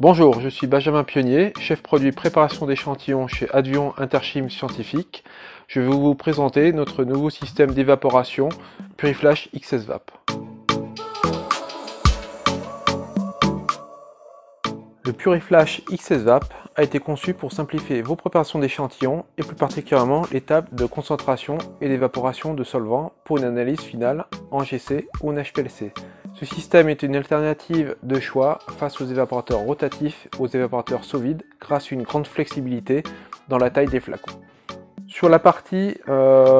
Bonjour, je suis Benjamin Pionnier, chef produit préparation d'échantillons chez Advion Interchim Scientifique. Je vais vous présenter notre nouveau système d'évaporation Puriflash XS-VAP. Le Puriflash XS-VAP a été conçu pour simplifier vos préparations d'échantillons et plus particulièrement l'étape de concentration et d'évaporation de solvants pour une analyse finale en GC ou en HPLC. Ce système est une alternative de choix face aux évaporateurs rotatifs, aux évaporateurs sous vide, grâce à une grande flexibilité dans la taille des flacons. Sur la partie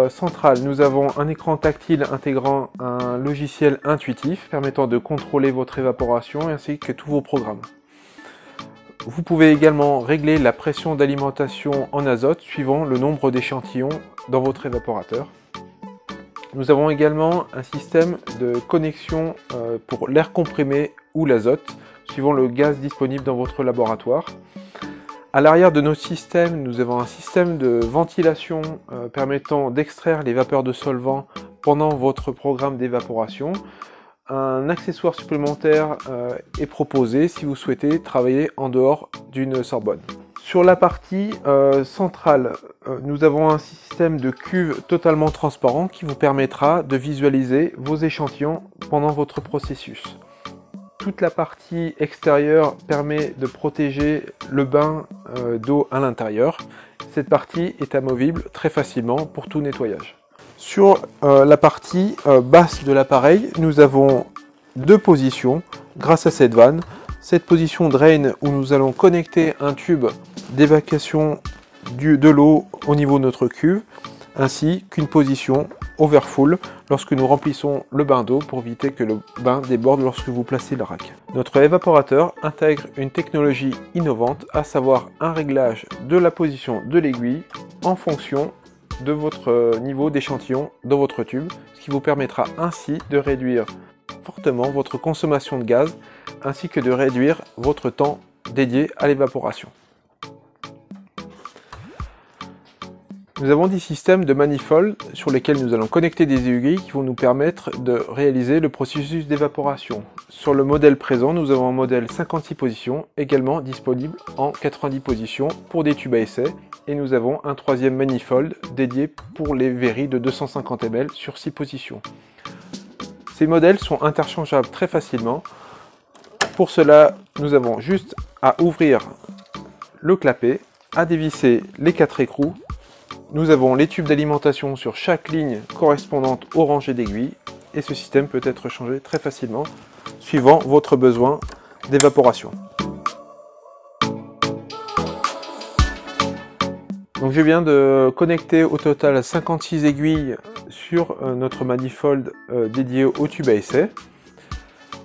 centrale, nous avons un écran tactile intégrant un logiciel intuitif permettant de contrôler votre évaporation ainsi que tous vos programmes. Vous pouvez également régler la pression d'alimentation en azote suivant le nombre d'échantillons dans votre évaporateur. Nous avons également un système de connexion pour l'air comprimé ou l'azote, suivant le gaz disponible dans votre laboratoire. À l'arrière de notre système, nous avons un système de ventilation permettant d'extraire les vapeurs de solvant pendant votre programme d'évaporation. Un accessoire supplémentaire est proposé si vous souhaitez travailler en dehors d'une Sorbonne. Sur la partie centrale, nous avons un système de cuve totalement transparent qui vous permettra de visualiser vos échantillons pendant votre processus. Toute la partie extérieure permet de protéger le bain d'eau à l'intérieur. Cette partie est amovible très facilement pour tout nettoyage. Sur la partie basse de l'appareil, nous avons deux positions grâce à cette vanne. Cette position drain où nous allons connecter un tube d'évacuation de l'eau au niveau de notre cuve, ainsi qu'une position overfull lorsque nous remplissons le bain d'eau pour éviter que le bain déborde lorsque vous placez le rack. Notre évaporateur intègre une technologie innovante, à savoir un réglage de la position de l'aiguille en fonction de votre niveau d'échantillon dans votre tube, ce qui vous permettra ainsi de réduire fortement votre consommation de gaz ainsi que de réduire votre temps dédié à l'évaporation. Nous avons des systèmes de manifold sur lesquels nous allons connecter des aiguilles qui vont nous permettre de réaliser le processus d'évaporation. Sur le modèle présent, nous avons un modèle 56 positions, également disponible en 90 positions pour des tubes à essai. Et nous avons un troisième manifold dédié pour les verries de 250 ml sur 6 positions. Ces modèles sont interchangeables très facilement. Pour cela, nous avons juste à ouvrir le clapet, à dévisser les 4 écrous. Nous avons les tubes d'alimentation sur chaque ligne correspondante aux rangées d'aiguilles et ce système peut être changé très facilement suivant votre besoin d'évaporation. Donc je viens de connecter au total 56 aiguilles sur notre manifold dédié au tube à essai.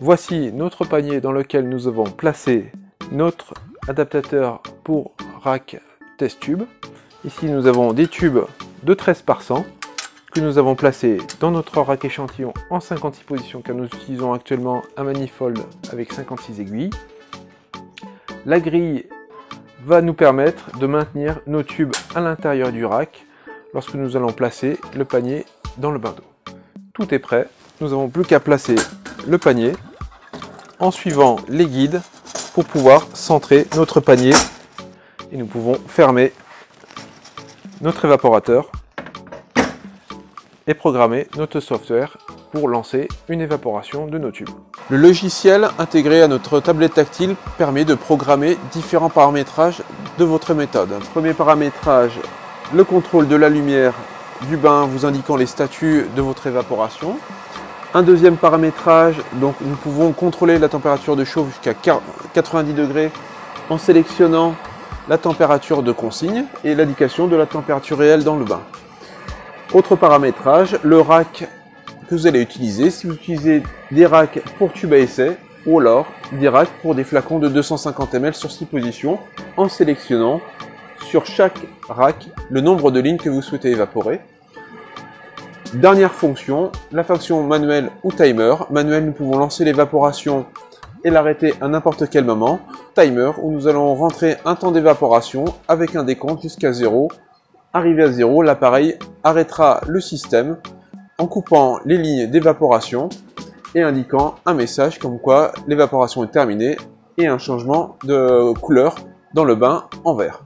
Voici notre panier dans lequel nous avons placé notre adaptateur pour rack test tube. Ici nous avons des tubes de 13 par 100 que nous avons placés dans notre rack échantillon en 56 positions car nous utilisons actuellement un manifold avec 56 aiguilles. La grille va nous permettre de maintenir nos tubes à l'intérieur du rack lorsque nous allons placer le panier dans le bain d'eau. Tout est prêt, nous n'avons plus qu'à placer le panier en suivant les guides pour pouvoir centrer notre panier et nous pouvons fermer notre évaporateur et programmer notre software pour lancer une évaporation de nos tubes. Le logiciel intégré à notre tablette tactile permet de programmer différents paramétrages de votre méthode. Premier paramétrage, le contrôle de la lumière du bain vous indiquant les statuts de votre évaporation. Un deuxième paramétrage, donc nous pouvons contrôler la température de chauffe jusqu'à 90 degrés en sélectionnant la température de consigne et l'indication de la température réelle dans le bain. Autre paramétrage, le rack que vous allez utiliser, si vous utilisez des racks pour tube à essai ou alors des racks pour des flacons de 250 ml sur 6 positions en sélectionnant sur chaque rack le nombre de lignes que vous souhaitez évaporer. Dernière fonction, la fonction manuel ou timer. Manuel, nous pouvons lancer l'évaporation et l'arrêter à n'importe quel moment. Timer, où nous allons rentrer un temps d'évaporation avec un décompte jusqu'à 0. Arrivé à 0, l'appareil arrêtera le système en coupant les lignes d'évaporation et indiquant un message comme quoi l'évaporation est terminée et un changement de couleur dans le bain en vert.